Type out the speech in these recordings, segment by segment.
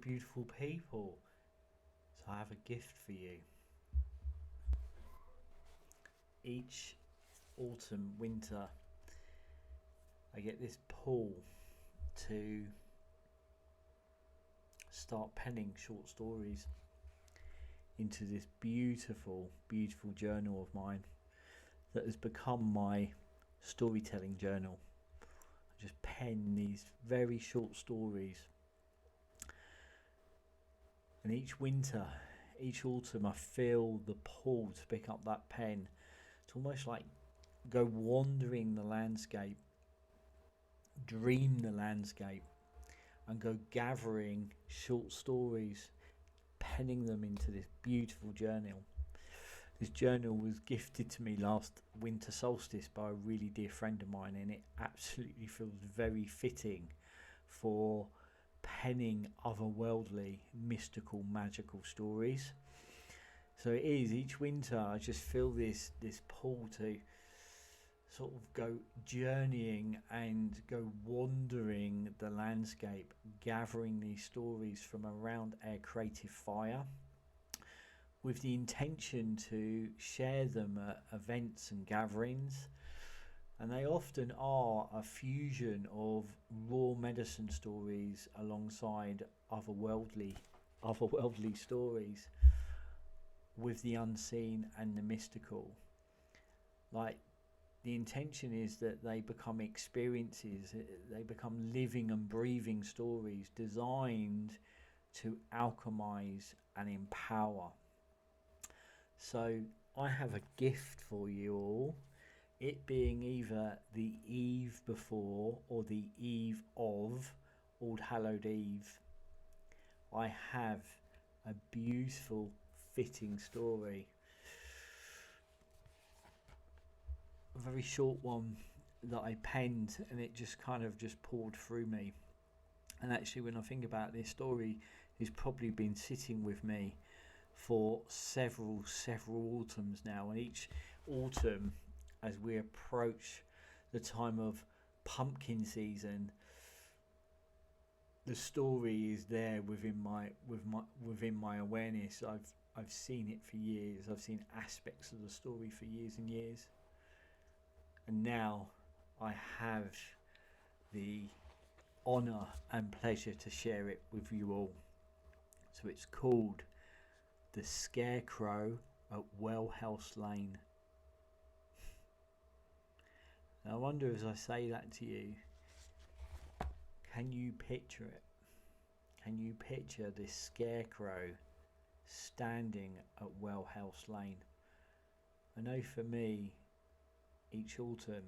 beautiful people. So I have a gift for you. Each autumn, winter, I get this pull to start penning short stories into this beautiful, beautiful journal of mine that has become my storytelling journal. I just pen these very short stories, and each winter, each autumn, I feel the pull to pick up that pen. It's almost like go wandering the landscape, dream the landscape, and go gathering short stories, penning them into this beautiful journal. This journal was gifted to me last winter solstice by a really dear friend of mine, and it absolutely feels very fitting for penning otherworldly, mystical, magical stories. So it is, each winter I just feel this pull to sort of go journeying and go wandering the landscape, gathering these stories from around our creative fire, with the intention to share them at events and gatherings. And they often are a fusion of raw medicine stories alongside otherworldly stories, with the unseen and the mystical. Like, the intention is that they become experiences, they become living and breathing stories designed to alchemize and empower. So I have a gift for you all, it being either the eve before or the eve of All Hallowed Eve. I have a beautiful, fitting story, a very short one that I penned, and it just kind of just poured through me. And actually, when I think about this story, it's probably been sitting with me for several autumns now, and each autumn, as we approach the time of pumpkin season, the story is there within my awareness. I've seen it for years. I've seen aspects of the story for years and years, and now I have the honour and pleasure to share it with you all. So it's called The Scarecrow at Wellhouse Lane. Now I wonder, as I say that to you, can you picture it? Can you picture this scarecrow standing at Wellhouse Lane? I know for me, each autumn,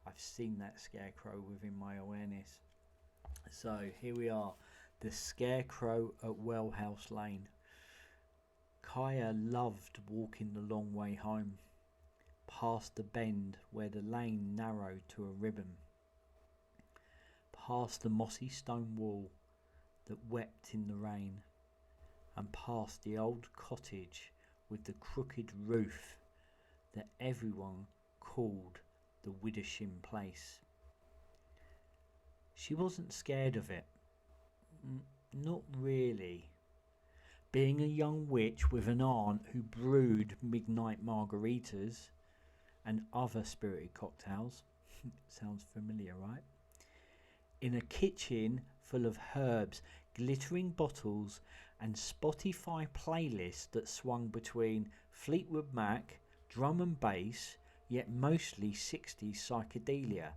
I've seen that scarecrow within my awareness. So here we are, the Scarecrow at Wellhouse Lane. Kaya loved walking the long way home, past the bend where the lane narrowed to a ribbon, past the mossy stone wall that wept in the rain, and past the old cottage with the crooked roof that everyone called the Widdershim place. She wasn't scared of it, not really. Being a young witch with an aunt who brewed midnight margaritas and other spirited cocktails, sounds familiar, right? In a kitchen full of herbs, glittering bottles, and Spotify playlists that swung between Fleetwood Mac, drum and bass, yet mostly 60s psychedelia,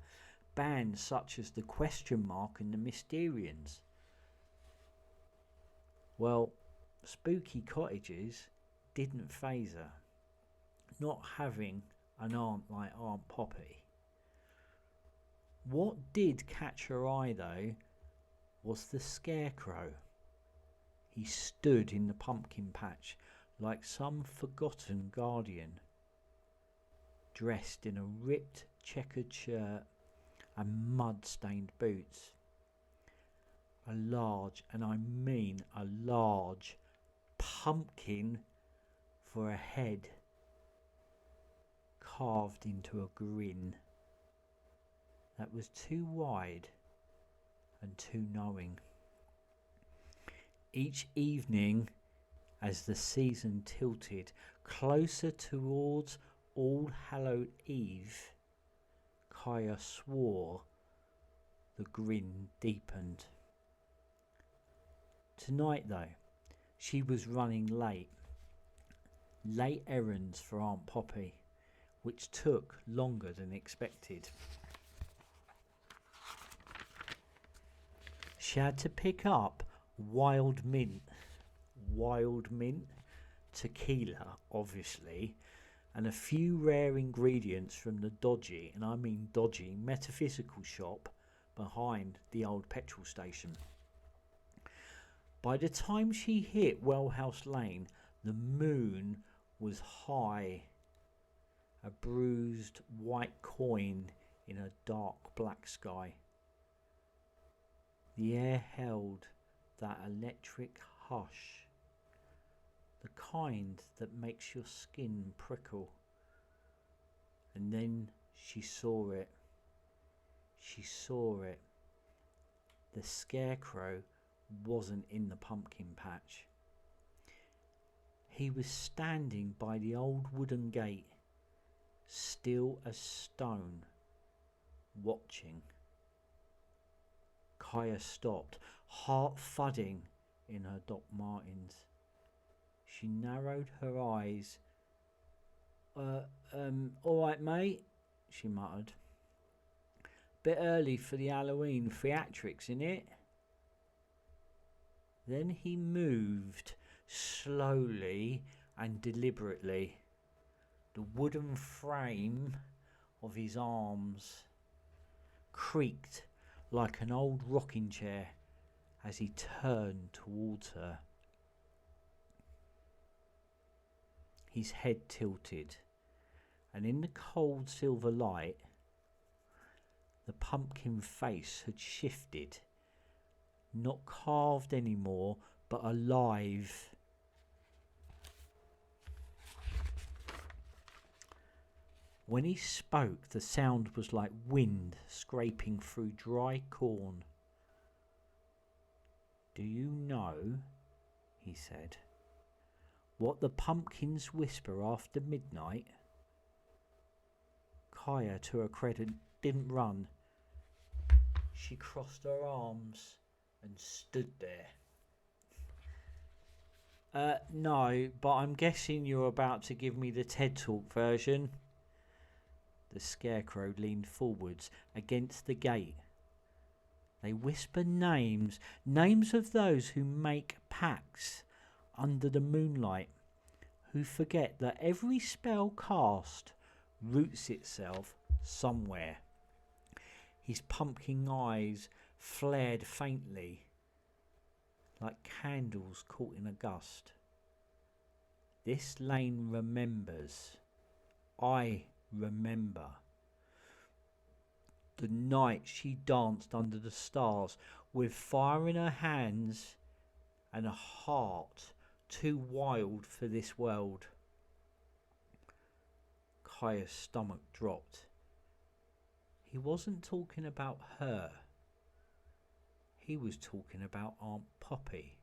bands such as The Question Mark and the Mysterians. Well, spooky cottages didn't faze her, not having an aunt like Aunt Poppy. What did catch her eye, though, was the Scarecrow. He stood in the pumpkin patch like some forgotten guardian, dressed in a ripped checkered shirt and mud-stained boots. A large, and I mean a large, pumpkin for a head, carved into a grin that was too wide and too knowing. Each evening, as the season tilted closer towards All Hallowed Eve, Kaya swore the grin deepened. Tonight, though, she was running late errands for Aunt Poppy, which took longer than expected. She had to pick up wild mint, tequila, obviously, and a few rare ingredients from the dodgy, and I mean dodgy, metaphysical shop behind the old petrol station. By the time she hit Wellhouse Lane, the moon was high, a bruised white coin in a dark black sky. The air held that electric hush, the kind that makes your skin prickle. And then she saw it. The Scarecrow wasn't in the pumpkin patch. He was standing by the old wooden gate, still as stone, watching. Kaya stopped, heart thudding in her Doc Martens. She narrowed her eyes. All right, mate, she muttered. Bit early for the Halloween theatrics, innit? Then he moved slowly and deliberately. The wooden frame of his arms creaked like an old rocking chair as he turned towards her. His head tilted, and in the cold silver light, the pumpkin face had shifted, not carved anymore, but alive. When he spoke, the sound was like wind scraping through dry corn. Do you know, he said, what the pumpkins whisper after midnight? Kaya, to her credit, didn't run. She crossed her arms and stood there. No, but I'm guessing you're about to give me the TED Talk version. The Scarecrow leaned forwards against the gate. They whisper names of those who make pacts under the moonlight, who forget that every spell cast roots itself somewhere. His pumpkin eyes flared faintly, like candles caught in a gust. This lane remembers. I remember. The night she danced under the stars with fire in her hands and a heart too wild for this world. Kaya's stomach dropped. He wasn't talking about her. He was talking about Aunt Poppy.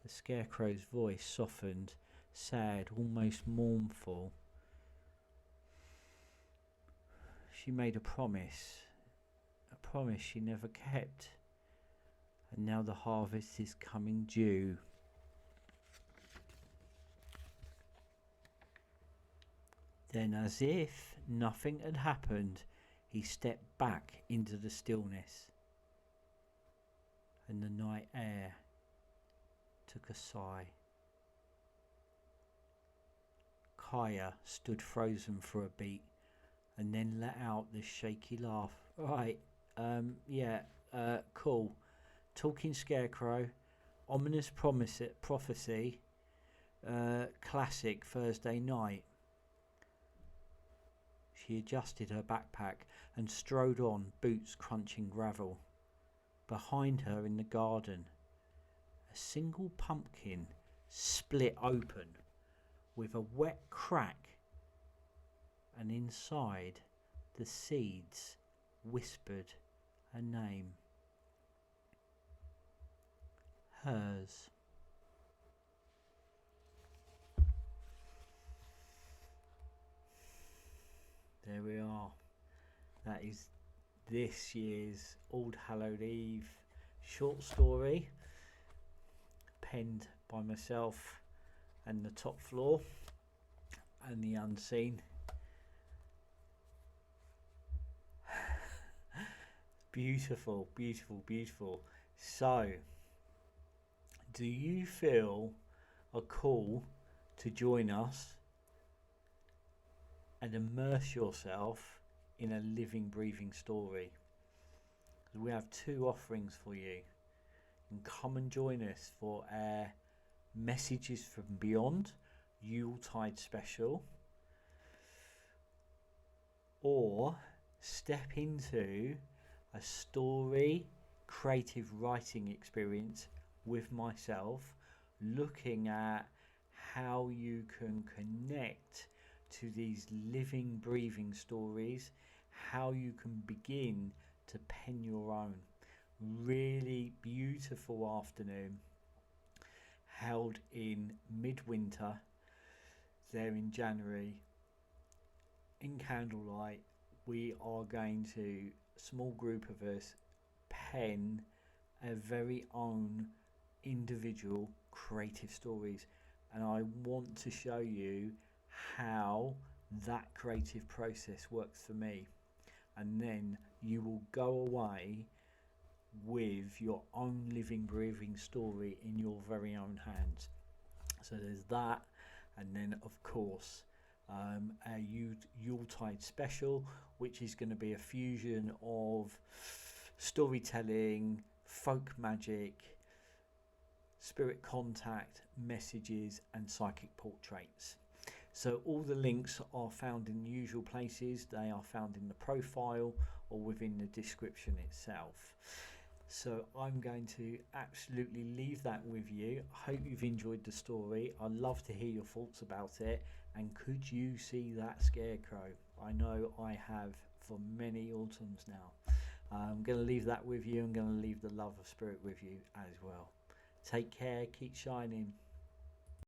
The Scarecrow's voice softened, sad, almost mournful. She made a promise she never kept. And now the harvest is coming due. Then, as if nothing had happened, he stepped back into the stillness. And the night air took a sigh. Kaya stood frozen for a beat and then let out this shaky laugh. Right, cool. Talking Scarecrow, ominous prophecy, classic Thursday night. She adjusted her backpack and strode on, boots crunching gravel. Behind her in the garden, a single pumpkin split open with a wet crack, and inside the seeds whispered a name. hers. There we are. That is this year's Old Hallowed Eve short story, penned by myself and the Top Floor and the Unseen. Beautiful, beautiful, beautiful. So, do you feel a call to join us and immerse yourself in a living, breathing story? We have two offerings for you. And come and join us for our Messages from Beyond Yuletide special, or step into a story creative writing experience with myself, looking at how you can connect to these living, breathing stories, how you can begin to pen your own. Really beautiful afternoon held in midwinter there in January in candlelight. We are going to, a small group of us, pen our very own individual creative stories, and I want to show you how that creative process works for me, and then you will go away with your own living, breathing story in your very own hands. So there's that, and then of course our Yuletide special, which is going to be a fusion of storytelling, folk magic, spirit contact, messages and psychic portraits. So all the links are found in the usual places. They are found in the profile or within the description itself. So I'm going to absolutely leave that with you. I hope you've enjoyed the story. I'd love to hear your thoughts about it. And could you see that scarecrow? I know I have for many autumns now. I'm going to leave that with you. I'm going to leave the love of spirit with you as well. Take care. Keep shining.